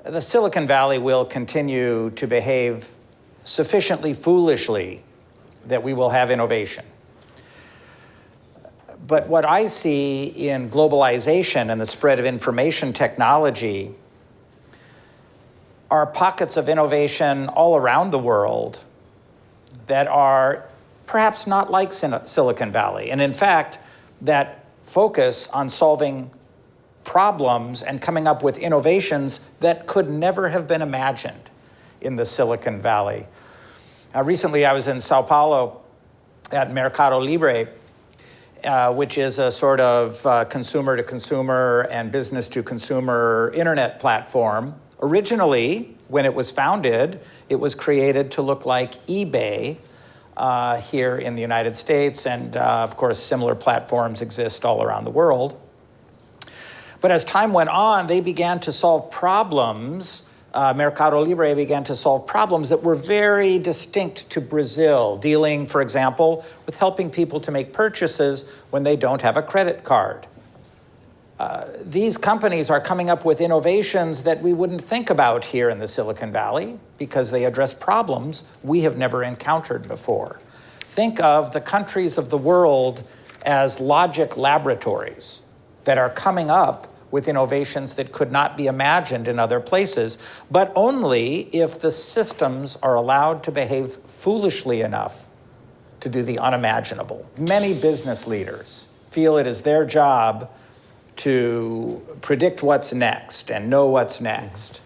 the Silicon Valley will continue to behave sufficiently foolishly that we will have innovation. But what I see in globalization and the spread of information technology are pockets of innovation all around the world that are perhaps not like Silicon Valley. And in fact, that focus on solving problems and coming up with innovations that could never have been imagined in the Silicon Valley. Recently, I was in Sao Paulo at Mercado Libre, which is a sort of consumer-to-consumer and business-to-consumer internet platform. Originally, when it was founded, it was created to look like eBay here in the United States, and of course, similar platforms exist all around the world. But as time went on, they began to solve problems. Mercado Libre began to solve problems that were very distinct to Brazil, dealing, for example, with helping people to make purchases when they don't have a credit card. These companies are coming up with innovations that we wouldn't think about here in the Silicon Valley because they address problems we have never encountered before. Think of the countries of the world as logic laboratories that are coming up with innovations that could not be imagined in other places, but only if the systems are allowed to behave foolishly enough to do the unimaginable. Many business leaders feel it is their job to predict what's next and know what's next.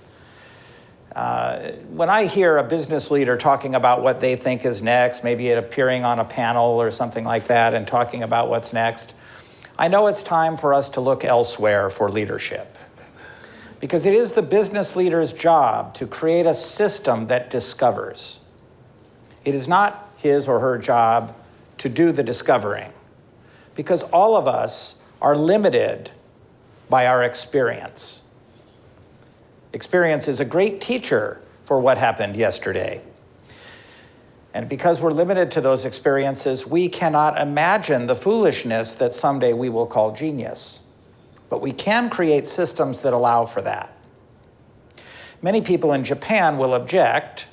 When I hear a business leader talking about what they think is next, maybe it appearing on a panel or something like that and talking about what's next, I know it's time for us to look elsewhere for leadership. Because it is the business leader's job to create a system that discovers. It is not his or her job to do the discovering. Because all of us are limited by our experience. Experience is a great teacher for what happened yesterday. And because we're limited to those experiences, we cannot imagine the foolishness that someday we will call genius. But we can create systems that allow for that. Many people in Japan will object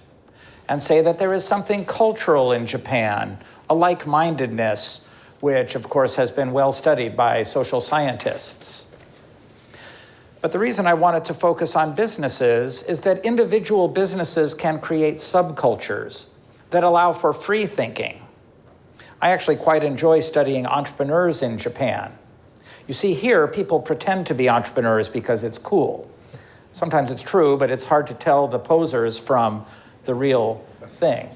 and say that there is something cultural in Japan, a like-mindedness, which of course has been well studied by social scientists. But the reason I wanted to focus on businesses is that individual businesses can create subcultures that allow for free thinking. I actually quite enjoy studying entrepreneurs in Japan. You see, here, people pretend to be entrepreneurs because it's cool. Sometimes it's true, but it's hard to tell the posers from the real thing.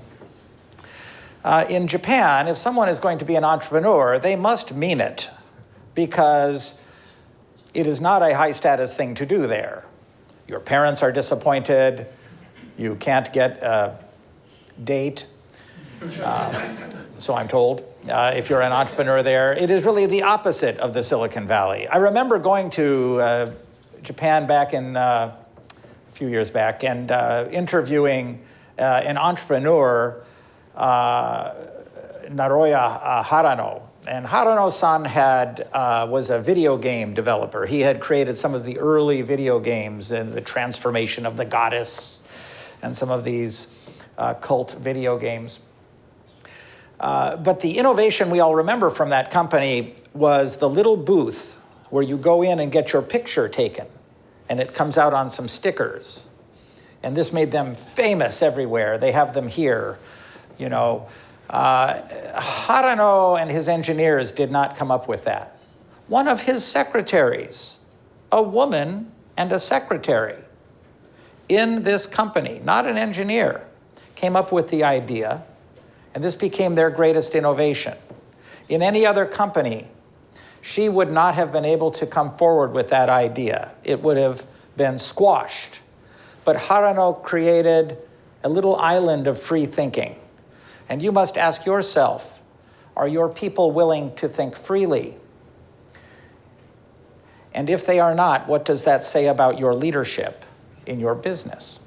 In Japan, if someone is going to be an entrepreneur, they must mean it, because it is not a high-status thing to do there. Your parents are disappointed. You can't get a date, so I'm told, if you're an entrepreneur there. It is really the opposite of the Silicon Valley. I remember going to Japan back in a few years back and interviewing an entrepreneur, Naroya Harano. And Harano-san was a video game developer. He had created some of the early video games and the transformation of the goddess and some of these cult video games. But the innovation we all remember from that company was the little booth where you go in and get your picture taken, and it comes out on some stickers. And this made them famous everywhere. They have them here, you know. Harano and his engineers did not come up with that. One of his secretaries, a woman and a secretary in this company, not an engineer, came up with the idea, and this became their greatest innovation. In any other company, she would not have been able to come forward with that idea. It would have been squashed. But Harano created a little island of free thinking. And you must ask yourself, are your people willing to think freely? And if they are not, what does that say about your leadership in your business?